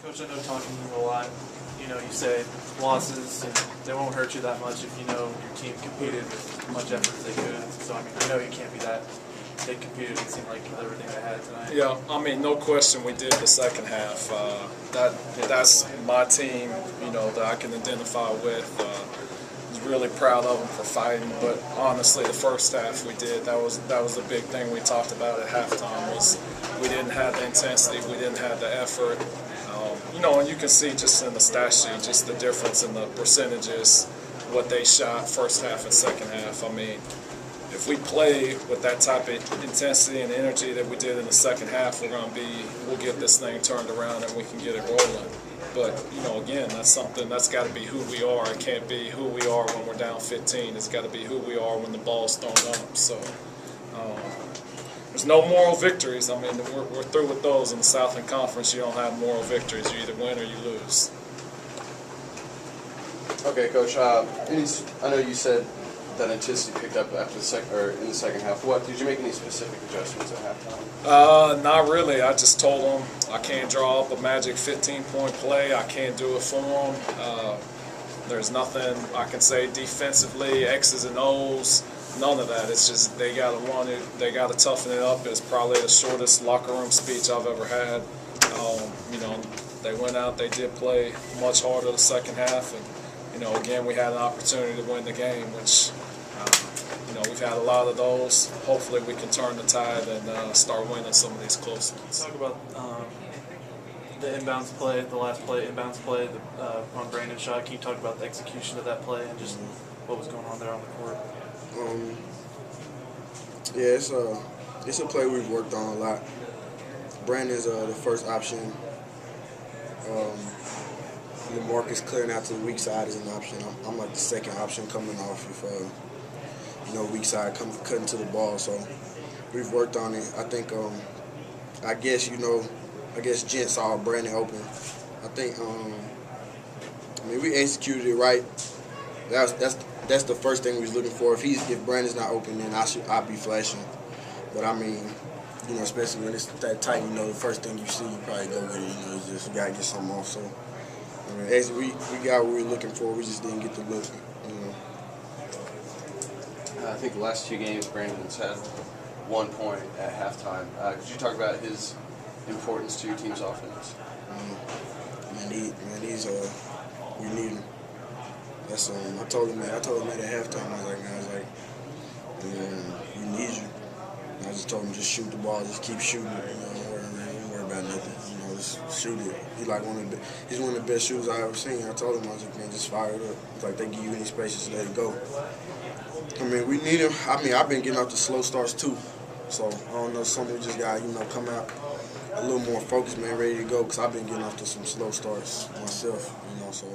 Coach, I know talking to you a lot, you say losses, and they won't hurt you that much if you know your team competed with as much effort as they could. So, I know you can't be that. They competed, it seemed like, with everything they had tonight. Yeah, no question we did the second half. That's my team, that I can identify with. I was really proud of them for fighting, but honestly, the first half we did, that was the big thing we talked about at halftime was we didn't have the intensity, we didn't have the effort. And you can see just in the stat sheet, just the difference in the percentages, what they shot first half and second half. If we play with that type of intensity and energy that we did in the second half, we'll get this thing turned around and we can get it rolling. But, again, that's something that's got to be who we are. It can't be who we are when we're down 15. It's got to be who we are when the ball's thrown up. So there's no moral victories. We're through with those in the Southland Conference. You don't have moral victories. You either win or you lose. Okay, Coach. I know you said that intensity picked up after in the second half. Did you make any specific adjustments at halftime? Not really. I just told them I can't draw up a magic 15-point play. I can't do it for them. There's nothing I can say defensively, X's and O's, none of that. It's just they got to want it. They got to toughen it up. It's probably the shortest locker room speech I've ever had. They went out. They did play much harder the second half, and again, we had an opportunity to win the game, which, we've had a lot of those. Hopefully we can turn the tide and start winning some of these close ones. Talk about the inbounds play, the last play, inbounds play on Brandon's shot. Can you talk about the execution of that play and just what was going on there on the court? Yeah, it's a play we've worked on a lot. Brandon's the first option. Marcus clearing out to the weak side is an option. I'm like the second option coming off if weak side cutting to the ball. So we've worked on it. I think I guess Gent saw Brandon open. I think we executed it right. That's the first thing we was looking for. If Brandon's not open, then I'll be flashing. But especially when it's that tight, the first thing you see, you probably go with it. It's just you gotta get something off. So we got what we were looking for. We just didn't get the look. I think the last two games, Brandon's had 1 point at halftime. Could you talk about his importance to your team's offense? We need him. That's I told him that at halftime. I was like, we need you. I just told him just shoot the ball, just keep shooting it. Don't worry about nothing. Just shoot it. He's one of the best shooters I've ever seen. I told him I was like, man, just fire it up. It's like they give you any space, just let it go. We need him. I've been getting off the slow starts too. So I don't know, something we just got come out a little more focused, man, ready to go. Because I've been getting off to some slow starts myself. So.